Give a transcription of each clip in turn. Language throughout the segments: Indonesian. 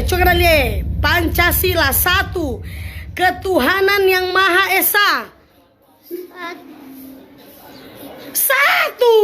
coba lihat. Pancasila satu. Ketuhanan yang Maha Esa. Satu.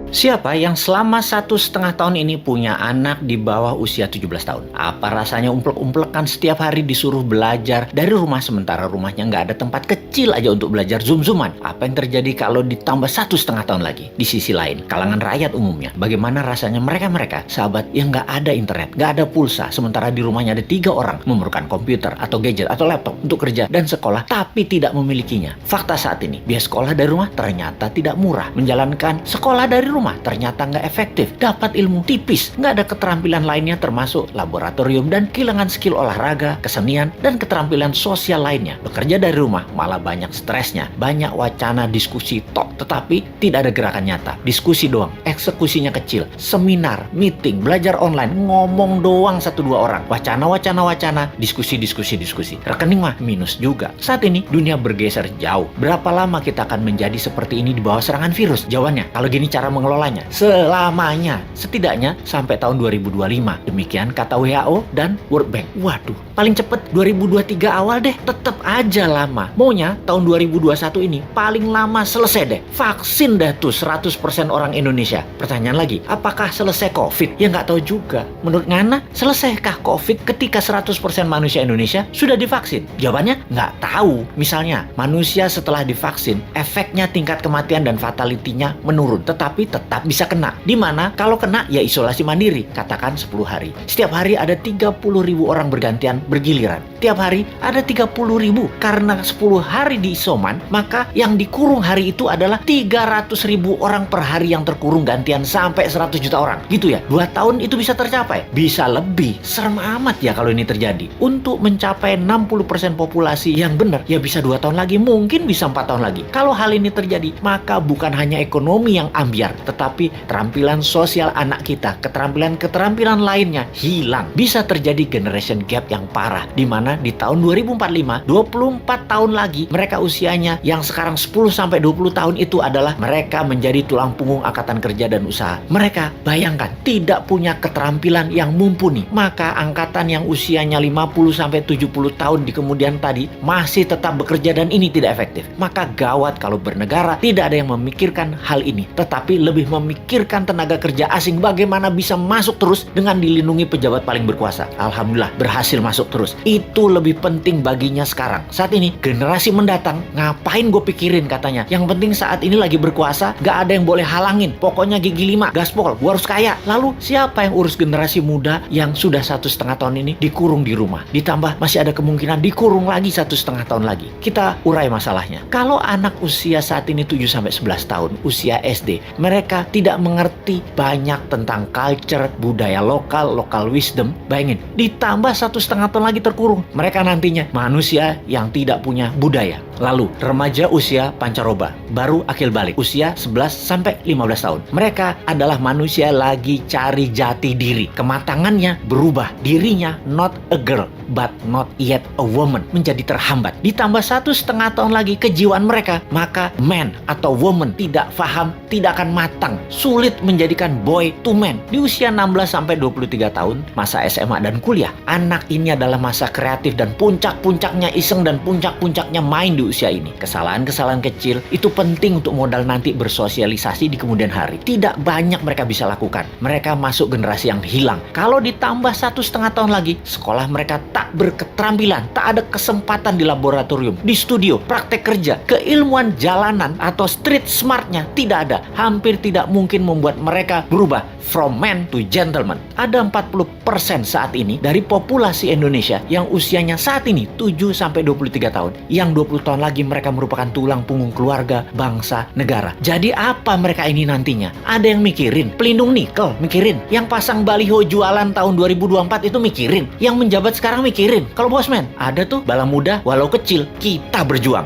Siapa yang selama 1,5 tahun ini punya anak di bawah usia 17 tahun? Apa rasanya umplek-umplekan setiap hari disuruh belajar dari rumah sementara rumahnya nggak ada tempat kecil aja untuk belajar zoom-zooman? Apa yang terjadi kalau ditambah 1,5 tahun lagi? Di sisi lain, kalangan rakyat umumnya, bagaimana rasanya mereka sahabat yang nggak ada internet, nggak ada pulsa, sementara di rumahnya ada 3 orang memerlukan komputer atau gadget atau laptop untuk kerja dan sekolah, tapi tidak memilikinya. Fakta saat ini, biaya sekolah dari rumah ternyata tidak murah. Menjalankan sekolah dari rumah ternyata nggak efektif, dapat ilmu tipis, nggak ada keterampilan lainnya termasuk laboratorium dan kehilangan skill olahraga, kesenian, dan keterampilan sosial lainnya. Bekerja dari rumah malah banyak stresnya, banyak wacana diskusi tok, tetapi tidak ada gerakan nyata. Diskusi doang, eksekusinya kecil, seminar, meeting, belajar online, ngomong doang 1-2 orang, wacana, diskusi. Rekening mah minus juga. Saat ini dunia bergeser jauh. Berapa lama kita akan menjadi seperti ini di bawah serangan virus? Jawabannya, kalau gini cara mengelolanya, selamanya, setidaknya sampai tahun 2025. Demikian kata WHO dan World Bank. Waduh, paling cepet 2023 awal deh. Tetap aja lama. Maunya tahun 2021 ini paling lama selesai deh. Vaksin dah tuh 100% orang Indonesia. Pertanyaan lagi, apakah selesai COVID? Ya nggak tahu juga. Menurut Ngana, selesaikah COVID ketika 100% manusia Indonesia sudah divaksin? Jawabannya nggak tahu. Misalnya, manusia setelah divaksin, efeknya tingkat kematian dan fatality-nya menurun. Tetapi tetap bisa kena. Dimana kalau kena ya isolasi mandiri, katakan 10 hari. Setiap hari ada 30.000 orang bergantian bergiliran. Tiap hari ada 30.000. Karena 10 hari di isoman, maka yang dikurung hari itu adalah 300.000 orang per hari yang terkurung gantian sampai 100 juta orang. Gitu ya, 2 tahun itu bisa tercapai. Bisa lebih. Serem amat ya kalau ini terjadi. Untuk mencapai 60% populasi yang benar, ya bisa 2 tahun lagi, mungkin bisa 4 tahun lagi. Kalau hal ini terjadi, maka bukan hanya ekonomi yang ambiar, tetapi keterampilan sosial anak kita, keterampilan lainnya hilang. Bisa terjadi generation gap yang parah, di mana di tahun 2045, 24 tahun lagi, mereka usianya yang sekarang 10-20 tahun itu adalah mereka menjadi tulang punggung angkatan kerja dan usaha. Mereka, bayangkan, tidak punya keterampilan yang mumpuni. Maka angkatan yang usianya 50-70 tahun di kemudian tadi masih tetap bekerja dan ini tidak efektif. Maka gawat kalau bernegara tidak ada yang memikirkan hal ini, tetapi lebih memikirkan tenaga kerja asing bagaimana bisa masuk terus dengan dilindungi pejabat paling berkuasa. Alhamdulillah berhasil masuk terus. Itu lebih penting baginya sekarang. Saat ini generasi mendatang ngapain gue pikirin katanya. Yang penting saat ini lagi berkuasa, gak ada yang boleh halangin. Pokoknya gigi 5, gaspol, gue harus kaya. Lalu siapa yang urus generasi muda yang sudah 1,5 tahun ini dikurung di rumah? Ditambah masih ada kemungkinan dikurung lagi 1,5 tahun lagi. Kita urai masalahnya. Kalau anak usia saat ini 7-11 tahun, usia SD, mereka tidak mengerti banyak tentang culture, budaya lokal wisdom. Bayangin, ditambah 1,5 tahun lagi terkurung. Mereka nantinya manusia yang tidak punya budaya. Lalu, remaja usia pancaroba, baru akil balik, usia 11-15 tahun. Mereka adalah manusia lagi cari jati diri. Kematangannya berubah. Dirinya not a girl, but not yet a woman. Menjadi terhambat. Ditambah 1,5 tahun lagi kejiwaan mereka, maka man atau woman tidak paham, tidak akan matang. Sulit menjadikan boy to man. Di usia 16-23 tahun, masa SMA dan kuliah, anak ini adalah masa kreatif dan puncak-puncaknya iseng dan puncak-puncaknya main di usia ini. Kesalahan-kesalahan kecil itu penting untuk modal nanti bersosialisasi di kemudian hari. Tidak banyak mereka bisa lakukan. Mereka masuk generasi yang hilang. Kalau ditambah 1,5 tahun lagi, sekolah mereka tak berketerampilan, tak ada kesempatan di laboratorium, di studio, praktek kerja, keilmuan jalanan atau street smartnya tidak ada. Hampir tidak mungkin membuat mereka berubah from man to gentleman. Ada 40% saat ini dari populasi Indonesia yang usianya saat ini 7-23 tahun. Yang 20 tahun lagi mereka merupakan tulang punggung keluarga, bangsa, negara. Jadi apa mereka ini nantinya? Ada yang mikirin pelindung nikel, mikirin. Yang pasang baliho jualan tahun 2024 itu mikirin. Yang menjabat sekarang mikirin. Kalau bosman, ada tuh bala muda walau kecil, kita berjuang.